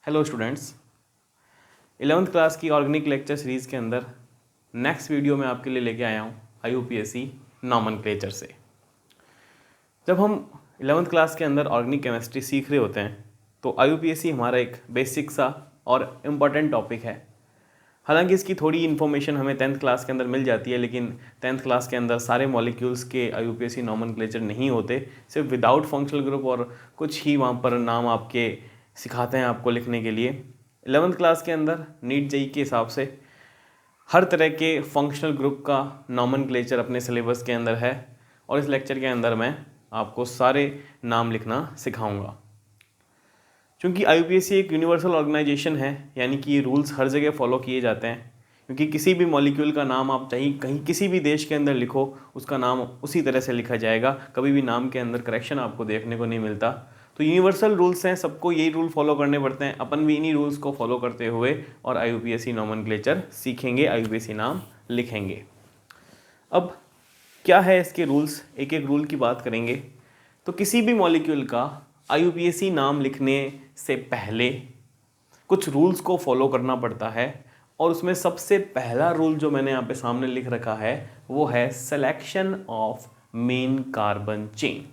Hello students, 11th class की organic lecture series के अंदर नेक्स्ट वीडियो में आपके लिए लेके आया हूँ IUPAC नॉमेनक्लेचर से। जब हम 11th क्लास के अंदर ऑर्गेनिक केमिस्ट्री सीख रहे होते हैं तो IUPAC हमारा एक बेसिक सा और इम्पॉर्टेंट टॉपिक है। हालांकि इसकी थोड़ी इन्फॉर्मेशन हमें 10th क्लास के अंदर मिल जाती है, लेकिन 10th क्लास के अंदर सारे मॉलिक्यूल्स के IUPAC नॉमेनक्लेचर नहीं होते, सिर्फ विदाउट फंक्शनल ग्रुप और कुछ ही वहाँ पर नाम आपके सिखाते हैं आपको लिखने के लिए। 11th क्लास के अंदर नीट जेईई के हिसाब से हर तरह के फंक्शनल ग्रुप का नॉमेनक्लेचर अपने सिलेबस के अंदर है और इस लेक्चर के अंदर मैं आपको सारे नाम लिखना सिखाऊंगा। क्योंकि IUPAC एक यूनिवर्सल ऑर्गेनाइजेशन है, यानी कि ये रूल्स हर जगह फॉलो किए जाते हैं। क्योंकि किसी भी मॉलिक्यूल का नाम आप चाहे कहीं किसी भी देश के अंदर लिखो, उसका नाम उसी तरह से लिखा जाएगा, कभी भी नाम के अंदर करेक्शन आपको देखने को नहीं मिलता। तो यूनिवर्सल रूल्स हैं, सबको यही रूल फॉलो करने पड़ते हैं। अपन भी इन्हीं रूल्स को फॉलो करते हुए और IUPAC नॉमेनक्लेचर सीखेंगे, IUPAC नाम लिखेंगे। अब क्या है इसके रूल्स, एक एक रूल की बात करेंगे। तो किसी भी मॉलिक्यूल का IUPAC नाम लिखने से पहले कुछ रूल्स को फॉलो करना पड़ता है और उसमें सबसे पहला रूल जो मैंने यहाँ पे सामने लिख रखा है वो है selection of main carbon chain.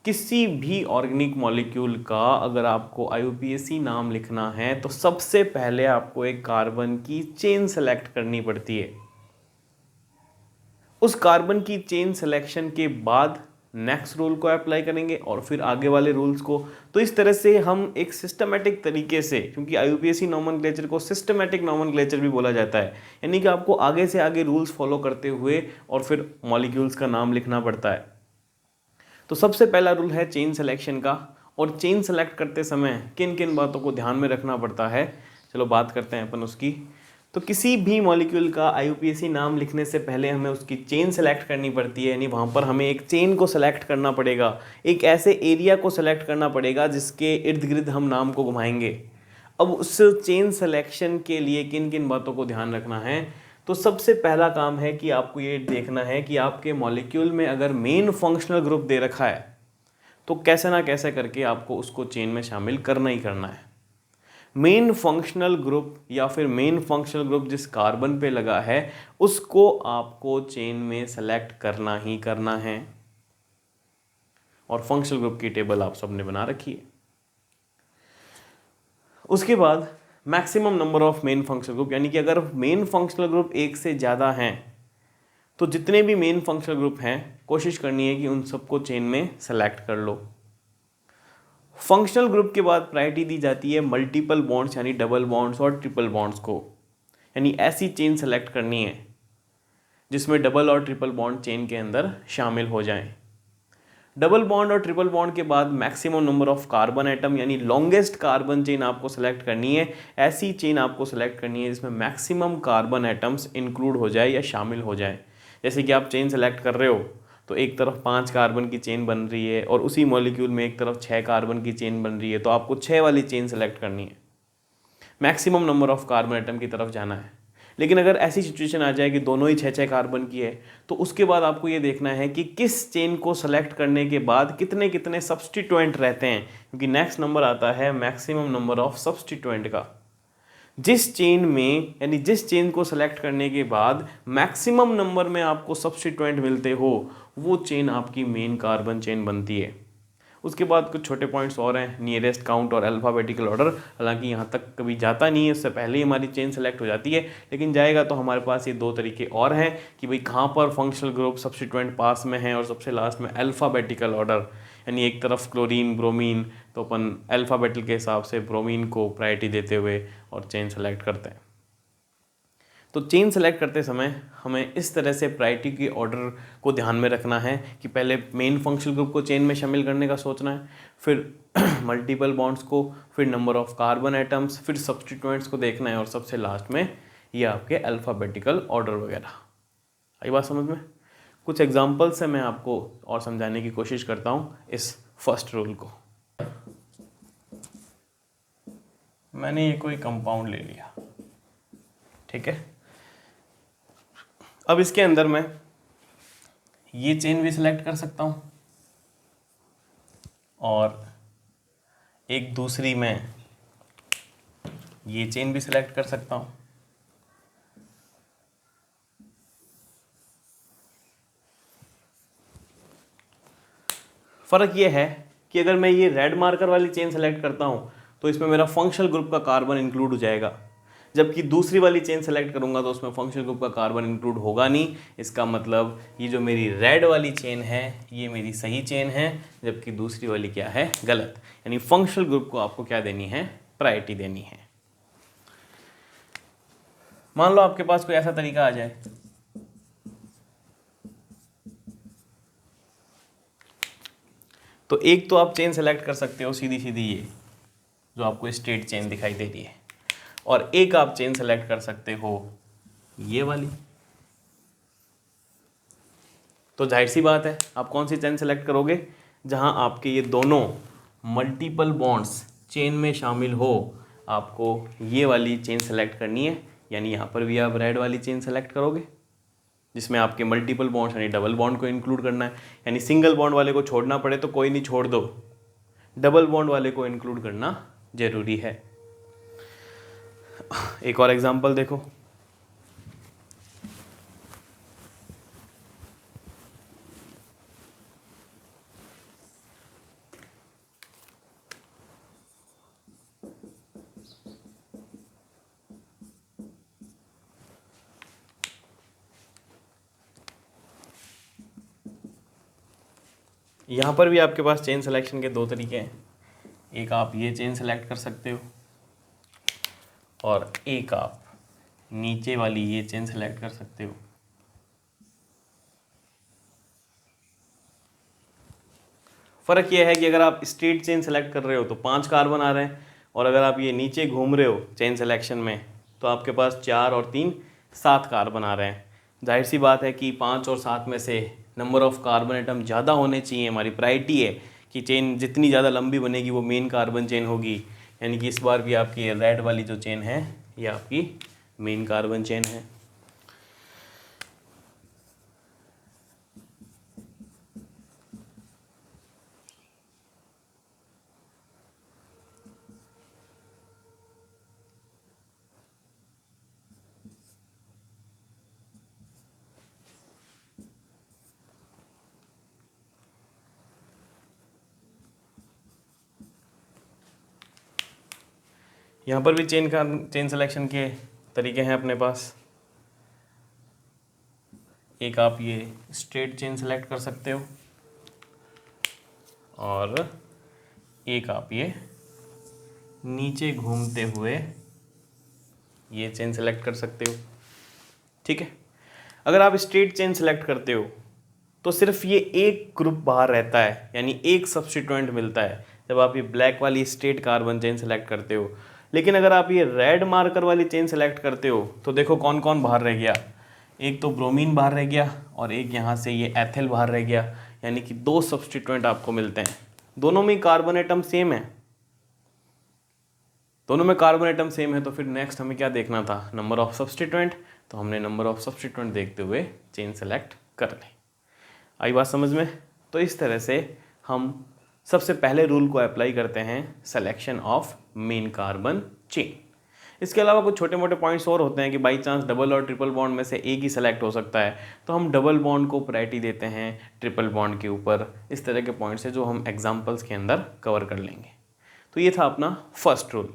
किसी भी ऑर्गेनिक मॉलिक्यूल का अगर आपको IUPAC नाम लिखना है तो सबसे पहले आपको एक कार्बन की चेन सेलेक्ट करनी पड़ती है। उस कार्बन की चेन सिलेक्शन के बाद नेक्स्ट रूल को अप्लाई करेंगे और फिर आगे वाले रूल्स को। तो इस तरह से हम एक सिस्टमेटिक तरीके से, क्योंकि IUPAC नॉमेनक्लेचर को सिस्टमेटिक नॉमेनक्लेचर भी बोला जाता है, यानी कि आपको आगे से आगे रूल्स फॉलो करते हुए और फिर मॉलिक्यूल्स का नाम लिखना पड़ता है। तो सबसे पहला रूल है चेन सिलेक्शन का, और चेन सेलेक्ट करते समय किन किन बातों को ध्यान में रखना पड़ता है, चलो बात करते हैं अपन उसकी। तो किसी भी मॉलिक्यूल का IUPAC नाम लिखने से पहले हमें उसकी चेन सेलेक्ट करनी पड़ती है, यानी वहाँ पर हमें एक चेन को सेलेक्ट करना पड़ेगा, एक ऐसे एरिया को सेलेक्ट करना पड़ेगा जिसके इर्द गिर्द हम नाम को घुमाएंगे। अब उस चेन सेलेक्शन के लिए किन किन बातों को ध्यान रखना है, तो सबसे पहला काम है कि आपको ये देखना है कि आपके मॉलिक्यूल में अगर मेन फंक्शनल ग्रुप दे रखा है तो कैसे ना कैसे करके आपको उसको चेन में शामिल करना ही करना है। मेन फंक्शनल ग्रुप या फिर मेन फंक्शनल ग्रुप जिस कार्बन पे लगा है उसको आपको चेन में सेलेक्ट करना ही करना है। और फंक्शनल ग्रुप की टेबल आप सबने बना रखी है। उसके बाद maximum number of main functional group, यानी कि अगर मेन फंक्शनल ग्रुप एक से ज़्यादा हैं तो जितने भी मेन फंक्शनल ग्रुप हैं कोशिश करनी है कि उन सबको चेन में सेलेक्ट कर लो। फंक्शनल ग्रुप के बाद प्रायोरिटी दी जाती है मल्टीपल बॉन्ड्स, यानी डबल बॉन्ड्स और ट्रिपल बॉन्ड्स को, यानी ऐसी चेन सेलेक्ट करनी है जिसमें डबल और ट्रिपल बॉन्ड चेन के अंदर शामिल हो जाएं। डबल बॉन्ड और ट्रिपल बॉन्ड के बाद maximum number of carbon atom, यानी लॉन्गेस्ट कार्बन चेन आपको सेलेक्ट करनी है। ऐसी चेन आपको सेलेक्ट करनी है जिसमें मैक्सिमम कार्बन एटम्स इंक्लूड हो जाए या शामिल हो जाए। जैसे कि आप चेन सेलेक्ट कर रहे हो तो एक तरफ 5 कार्बन की चेन बन रही है और उसी मॉलिक्यूल में एक तरफ 6 कार्बन की चेन बन रही है, तो आपको 6 वाली चेन सेलेक्ट करनी है, maximum number of carbon atom की तरफ जाना है। लेकिन अगर ऐसी सिचुएशन आ जाए कि दोनों ही 6-6 कार्बन की है तो उसके बाद आपको ये देखना है कि किस चेन को सेलेक्ट करने के बाद कितने कितने सब्स्टिट्यूएंट रहते हैं, क्योंकि नेक्स्ट नंबर आता है मैक्सिमम नंबर ऑफ सब्स्टिट्यूएंट का। जिस चेन में, यानी जिस चेन को सेलेक्ट करने के बाद मैक्सिमम नंबर में आपको सब्स्टिट्यूएंट मिलते हो वो चेन आपकी मेन कार्बन चेन बनती है। उसके बाद कुछ छोटे पॉइंट्स और हैं, नियरेस्ट काउंट और अल्फ़ाबेटिकल ऑर्डर। हालांकि यहाँ तक कभी जाता नहीं है, उससे पहले ही हमारी चेन सेलेक्ट हो जाती है, लेकिन जाएगा तो हमारे पास ये 2 तरीके और हैं कि भाई कहाँ पर फंक्शनल ग्रुप सब्स्टिट्यूएंट पास में है, और सबसे लास्ट में अल्फ़ाबेटिकल ऑर्डर, यानी एक तरफ क्लोरीन ब्रोमीन, तो अपन अल्फ़ाबेटिकल के हिसाब से ब्रोमीन को प्रायोरिटी देते हुए और चेन सेलेक्ट करते हैं। तो चेन सेलेक्ट करते समय हमें इस तरह से प्रायोरिटी के ऑर्डर को ध्यान में रखना है कि पहले मेन फंक्शनल ग्रुप को चेन में शामिल करने का सोचना है, फिर मल्टीपल बॉन्ड्स को, फिर नंबर ऑफ कार्बन एटम्स, फिर सब्स्टिट्यूएंट्स को देखना है, और सबसे लास्ट में ये आपके अल्फ़ाबेटिकल ऑर्डर वगैरह। आई बात समझ में? कुछ एग्जाम्पल से मैं आपको और समझाने की कोशिश करता हूँ इस फर्स्ट रूल को। मैंने ये कोई कंपाउंड ले लिया, ठीक है। अब इसके अंदर मैं ये चेन भी सिलेक्ट कर सकता हूँ और एक दूसरी मैं ये चेन भी सिलेक्ट कर सकता हूँ। फ़र्क ये है कि अगर मैं ये रेड मार्कर वाली चेन सेलेक्ट करता हूँ तो इसमें मेरा फंक्शनल ग्रुप का कार्बन इंक्लूड हो जाएगा, जबकि दूसरी वाली चेन सेलेक्ट करूँगा तो उसमें फंक्शनल ग्रुप का कार्बन इंक्लूड होगा नहीं। इसका मतलब ये जो मेरी रेड वाली चेन है ये मेरी सही चेन है, जबकि दूसरी वाली क्या है, गलत। यानी फंक्शनल ग्रुप को आपको क्या देनी है, प्रायोरिटी देनी है। मान लो आपके पास कोई ऐसा तरीका आ जाए तो एक तो आप चेन सेलेक्ट कर सकते हो सीधी सीधी ये जो आपको स्ट्रेट चेन दिखाई दे रही है, और एक आप चेन सेलेक्ट कर सकते हो ये वाली। तो जाहिर सी बात है आप कौन सी चेन सेलेक्ट करोगे, जहां आपके ये दोनों मल्टीपल बॉन्ड्स चेन में शामिल हो, आपको ये वाली चेन सेलेक्ट करनी है। यानी यहाँ पर भी आप रेड वाली चेन सेलेक्ट करोगे जिसमें आपके मल्टीपल बॉन्ड्स यानी डबल बॉन्ड को इंक्लूड करना है। यानी सिंगल बॉन्ड वाले को छोड़ना पड़े तो कोई नहीं, छोड़ दो, डबल बॉन्ड वाले को इंक्लूड करना जरूरी है। एक और एग्जांपल देखो, यहाँ पर भी आपके पास चेन सिलेक्शन के दो तरीके हैं। एक आप ये चेन सेलेक्ट कर सकते हो और एक आप नीचे वाली ये चेन सेलेक्ट कर सकते हो। फ़र्क ये है कि अगर आप स्ट्रेट चेन सेलेक्ट कर रहे हो तो 5 कार्बन आ रहे हैं, और अगर आप ये नीचे घूम रहे हो चेन सिलेक्शन में तो आपके पास 4 और 3 7 कार्बन आ रहे हैं। जाहिर सी बात है कि 5 और 7 में से नंबर ऑफ़ कार्बन एटम ज़्यादा होने चाहिए। हमारी प्रायोरिटी है कि चेन जितनी ज़्यादा लंबी बनेगी वो मेन कार्बन चेन होगी। यानी कि इस बार भी आपकी रेड वाली जो चेन है ये आपकी मेन कार्बन चेन है। यहाँ पर भी चेन सिलेक्शन के तरीके हैं अपने पास। एक आप ये स्ट्रेट चेन सेलेक्ट कर सकते हो और एक आप ये नीचे घूमते हुए ये चेन सेलेक्ट कर सकते हो। ठीक है, अगर आप स्ट्रेट चेन सेलेक्ट करते हो तो सिर्फ ये एक ग्रुप बाहर रहता है, यानी एक सब्स्टिट्यूएंट मिलता है जब आप ये ब्लैक वाली स्ट्रेट कार्बन चेन सेलेक्ट करते हो। लेकिन अगर आप ये रेड मार्कर वाली चेन सेलेक्ट करते हो तो देखो कौन कौन बाहर रह गया, एक तो ब्रोमीन बाहर रह गया और एक यहाँ से ये एथिल बाहर रह गया। यानी कि 2 सब्स्टिट्यूएंट आपको मिलते हैं। दोनों में कार्बन एटम सेम है, दोनों में कार्बन एटम सेम है। तो फिर नेक्स्ट हमें क्या देखना था, नंबर ऑफ सब्स्टिट्यूएंट। तो हमने नंबर ऑफ सब्स्टिट्यूएंट देखते हुए चेन सेलेक्ट कर ली। आई बात समझ में? तो इस तरह से हम सबसे पहले रूल को अप्लाई करते हैं selection of main carbon chain. इसके अलावा कुछ छोटे मोटे पॉइंट्स और होते हैं कि बाई चांस डबल और ट्रिपल बॉन्ड में से एक ही सेलेक्ट हो सकता है तो हम डबल बॉन्ड को प्रायोरिटी देते हैं ट्रिपल बॉन्ड के ऊपर। इस तरह के पॉइंट्स है जो हम एग्जाम्पल्स के अंदर कवर कर लेंगे। तो ये था अपना फर्स्ट रूल।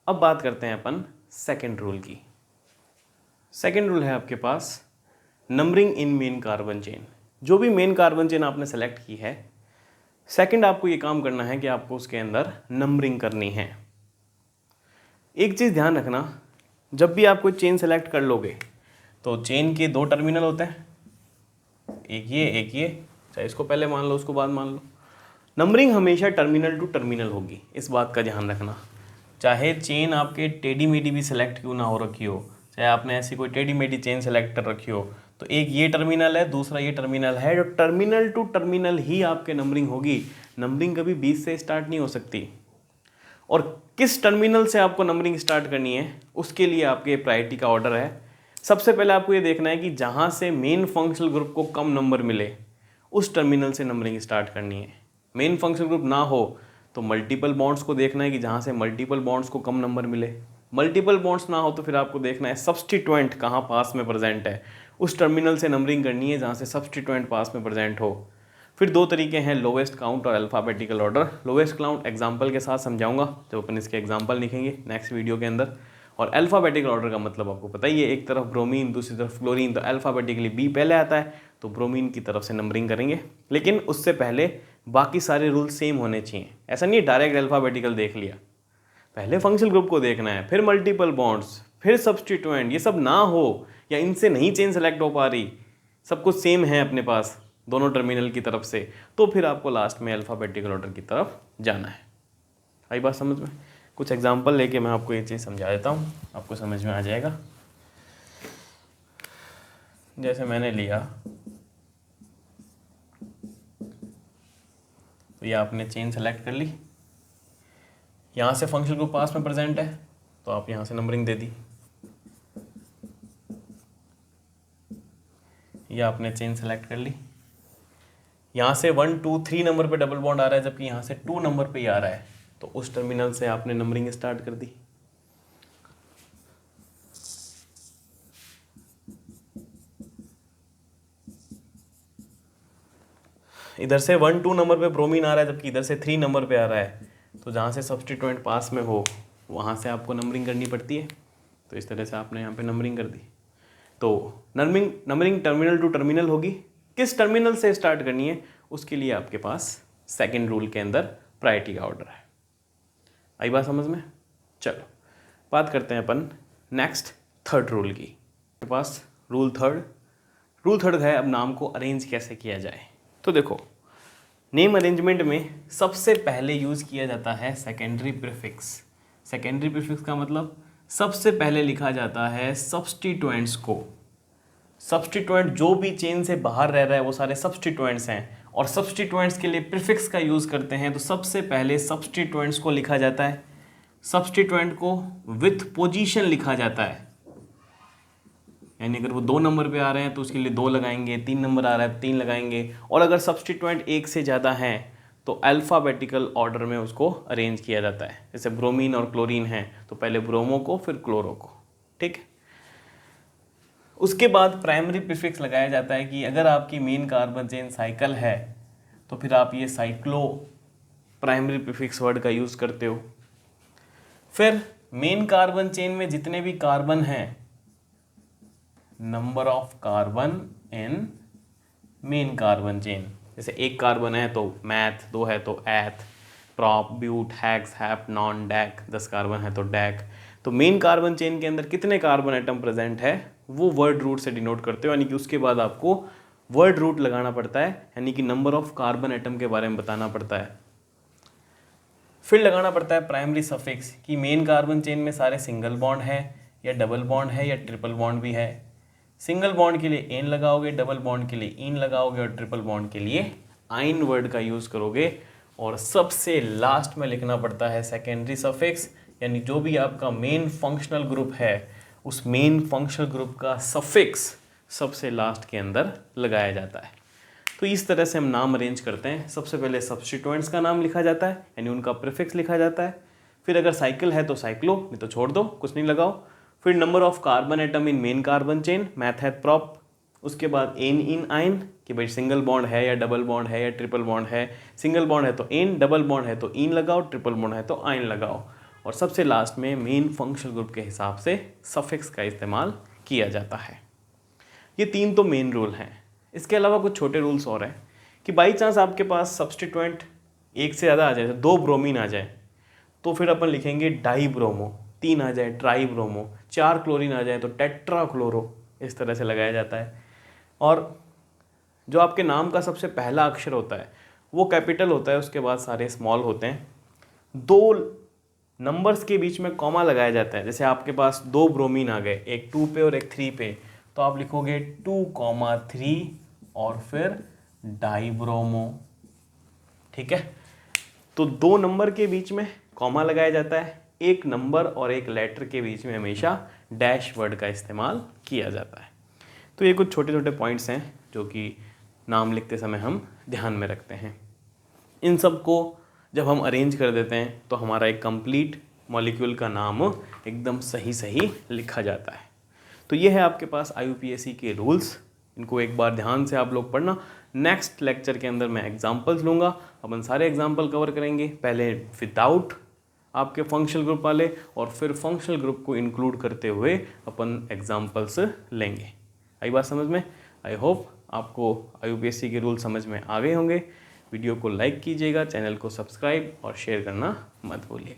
अब बात करते हैं अपन सेकेंड रूल की। सेकेंड रूल है आपके पास नंबरिंग इन मेन कार्बन चेन। जो भी मेन कार्बन चेन आपने सेलेक्ट की है, सेकंड आपको ये काम करना है कि आपको उसके अंदर नंबरिंग करनी है। एक चीज़ ध्यान रखना, जब भी आप कोई चेन सेलेक्ट कर लोगे तो चेन के 2 टर्मिनल होते हैं, एक ये, चाहे इसको पहले मान लो उसको बाद मान लो। नंबरिंग हमेशा टर्मिनल टू टर्मिनल होगी, इस बात का ध्यान रखना। चाहे चेन आपके टेढ़ी मेढ़ी भी सेलेक्ट क्यों ना हो रखी हो, चाहे आपने ऐसी कोई टेढ़ी मेढ़ी चेन सेलेक्ट कर रखी हो, तो एक ये टर्मिनल है, दूसरा ये टर्मिनल है, जो टर्मिनल टू टर्मिनल ही आपके नंबरिंग होगी। नंबरिंग कभी 20 से स्टार्ट नहीं हो सकती। और किस टर्मिनल से आपको नंबरिंग स्टार्ट करनी है उसके लिए आपके प्रायोरिटी का ऑर्डर है। सबसे पहले आपको ये देखना है कि जहाँ से मेन फंक्शनल ग्रुप को कम नंबर मिले उस टर्मिनल से नंबरिंग स्टार्ट करनी है। मेन फंक्शनल ग्रुप ना हो तो मल्टीपल बॉन्ड्स को देखना है कि जहाँ से मल्टीपल बॉन्ड्स को कम नंबर मिले। मल्टीपल बॉन्ड्स ना हो तो फिर आपको देखना है सब्स्टिट्यूएंट कहाँ पास में प्रेजेंट है, उस टर्मिनल से नंबरिंग करनी है जहाँ से सब्स्टिट्यूएंट पास में प्रेजेंट हो। फिर दो तरीके हैं, लोवेस्ट काउंट और alphabetical order. Lowest count example के साथ समझाऊंगा जब अपन इसके एग्जांपल लिखेंगे नेक्स्ट वीडियो के अंदर। और अल्फ़ाबेटिकल ऑर्डर का मतलब आपको पता ही है, एक तरफ ब्रोमीन दूसरी तरफ क्लोरीन, तो अल्फ़ाबेटिकली बी पहले आता है तो ब्रोमीन की तरफ से नंबरिंग करेंगे। लेकिन उससे पहले बाकी सारे रूल सेम होने चाहिए। ऐसा नहीं है डायरेक्ट अल्फ़ाबेटिकल देख लिया, पहले फंक्शनल ग्रुप को देखना है, फिर मल्टीपल बॉन्ड्स, फिर सब्स्टिट्यूएंट। ये सब ना हो या इनसे नहीं चेन सेलेक्ट हो पा रही, सब कुछ सेम है अपने पास दोनों टर्मिनल की तरफ से, तो फिर आपको लास्ट में अल्फ़ाबेटिकल ऑर्डर की तरफ जाना है। आई बात समझ में? कुछ एग्जांपल लेके मैं आपको ये चीज़ समझा देता हूँ, आपको समझ में आ जाएगा। जैसे मैंने लिया तो ये आपने चेन सेलेक्ट कर ली, यहाँ से फंक्शनल ग्रुप पास में प्रेजेंट है तो आप यहाँ से नंबरिंग दे दी, ये आपने चेन सेलेक्ट कर ली। यहाँ से 1 2 3 नंबर पे डबल बॉन्ड आ रहा है जबकि यहाँ से 2 नंबर पे ही आ रहा है, तो उस टर्मिनल से आपने नंबरिंग स्टार्ट कर दी। इधर से 1 2 नंबर पे ब्रोमीन आ रहा है जबकि इधर से 3 नंबर पे आ रहा है, तो जहाँ से सब्स्टिट्यूएंट पास में हो वहाँ से आपको नंबरिंग करनी पड़ती है। तो इस तरह से आपने यहाँ पे नंबरिंग कर दी। तो नंबरिंग टर्मिनल टू टर्मिनल होगी, किस टर्मिनल से स्टार्ट करनी है उसके लिए आपके पास सेकंड रूल के अंदर प्रायोरिटी का ऑर्डर है। आई बात समझ में? चलो बात करते हैं अपन नेक्स्ट थर्ड रूल की। आपके पास रूल थर्ड है, अब नाम को अरेंज कैसे किया जाए। तो देखो, नेम अरेंजमेंट में सबसे पहले यूज़ किया जाता है सेकेंडरी प्रीफिक्स। सेकेंडरी प्रीफिक्स का मतलब सबसे पहले लिखा जाता है सब्स्टिट्यूएंट्स को। सब्स्टिट्यूएंट जो भी चेन से बाहर रह रहा है वो सारे सब्स्टिट्यूएंट्स हैं, और सब्स्टिट्यूएंट्स के लिए प्रीफिक्स का यूज़ करते हैं। तो सबसे पहले सब्स्टिट्यूएंट्स को लिखा जाता है, सब्स्टिट्यूएंट को विथ पोजीशन लिखा जाता है, यानी अगर वो 2 नंबर पे आ रहे हैं तो उसके लिए 2 लगाएंगे, 3 नंबर आ रहा है 3 लगाएंगे, और अगर सब्स्टिट्यूएंट एक से ज़्यादा हैं तो अल्फ़ाबेटिकल ऑर्डर में उसको अरेंज किया जाता है। जैसे ब्रोमीन और क्लोरीन है तो पहले ब्रोमो को फिर क्लोरो को, ठीक है। उसके बाद प्राइमरी प्रीफिक्स लगाया जाता है कि अगर आपकी मेन कार्बन चेन साइकिल है तो फिर आप ये साइक्लो प्राइमरी प्रीफिक्स वर्ड का यूज़ करते हो। फिर मेन कार्बन चेन में जितने भी कार्बन हैं, number of carbon in main carbon chain, जैसे 1 कार्बन है तो मैथ, 2 है तो eth, prop, but, hex, hep, non, dec, 10 carbon है तो डैक। तो मेन कार्बन चेन के अंदर कितने कार्बन एटम प्रेजेंट है वो वर्ड रूट से डिनोट करते हो, यानी कि उसके बाद आपको वर्ड रूट लगाना पड़ता है, यानी कि नंबर ऑफ कार्बन एटम के बारे में बताना पड़ता है। फिर लगाना पड़ता है प्राइमरी सफिक्स कि मेन कार्बन चेन में सारे सिंगल बॉन्ड है या डबल बॉन्ड है या ट्रिपल बॉन्ड भी है। सिंगल बॉन्ड के लिए एन लगाओगे, डबल बॉन्ड के लिए इन लगाओगे, और ट्रिपल बॉन्ड के लिए आइन वर्ड का यूज़ करोगे। और सबसे लास्ट में लिखना पड़ता है सेकेंडरी सफिक्स, यानी जो भी आपका मेन फंक्शनल ग्रुप है उस मेन फंक्शनल ग्रुप का सफिक्स सबसे लास्ट के अंदर लगाया जाता है। तो इस तरह से हम नाम अरेंज करते हैं। सबसे पहले सब्स्टिट्यूएंट्स का नाम लिखा जाता है, यानी उनका प्रीफिक्स लिखा जाता है। फिर अगर साइकिल है तो साइक्लो, नहीं तो छोड़ दो, कुछ नहीं लगाओ। फिर number of carbon atom in main carbon chain, math है प्रॉप। उसके बाद एन इन आइन कि भाई सिंगल बॉन्ड है या डबल बॉन्ड है या ट्रिपल बॉन्ड है। सिंगल बॉन्ड है तो एन, डबल बॉन्ड है तो इन लगाओ, ट्रिपल बॉन्ड है तो आइन लगाओ। और सबसे लास्ट में मेन फंक्शनल ग्रुप के हिसाब से सफिक्स का इस्तेमाल किया जाता है। ये 3 तो मेन रूल हैं। इसके अलावा कुछ छोटे रूल्स और हैं कि बाई चांस आपके पास सब्स्टिट्यूएंट एक से ज़्यादा आ जाए, 2 ब्रोमीन आ जाए तो फिर अपन लिखेंगे डाई ब्रोमो, 3 आ जाए ट्राई ब्रोमो, 4 क्लोरीन आ जाए तो टेट्रा क्लोरो, इस तरह से लगाया जाता है। और जो आपके नाम का सबसे पहला अक्षर होता है वो कैपिटल होता है, उसके बाद सारे स्मॉल होते हैं। 2 नंबर्स के बीच में कॉमा लगाया जाता है। जैसे आपके पास 2 ब्रोमीन आ गए, एक 2 पे और एक 3 पे, तो आप लिखोगे 2,3 और फिर डाईब्रोमो, ठीक है। तो 2 नंबर के बीच में कॉमा लगाया जाता है, एक नंबर और एक लेटर के बीच में हमेशा डैश वर्ड का इस्तेमाल किया जाता है। तो ये कुछ छोटे छोटे पॉइंट्स हैं जो कि नाम लिखते समय हम ध्यान में रखते हैं। इन सब को जब हम अरेंज कर देते हैं तो हमारा एक कंप्लीट मॉलिक्यूल का नाम एकदम सही सही लिखा जाता है। तो ये है आपके पास IUPAC के रूल्स, इनको एक बार ध्यान से आप लोग पढ़ना। नेक्स्ट लेक्चर के अंदर मैं एग्जांपल्स लूँगा, अपन सारे एग्जांपल कवर करेंगे, पहले विदाउट आपके फंक्शनल ग्रुप वाले और फिर फंक्शनल ग्रुप को इंक्लूड करते हुए अपन एग्जांपल्स लेंगे। आई बात समझ में? आई होप आपको IUPAC के रूल समझ में आ गए होंगे। वीडियो को लाइक कीजिएगा, चैनल को सब्सक्राइब और शेयर करना मत भूलिएगा।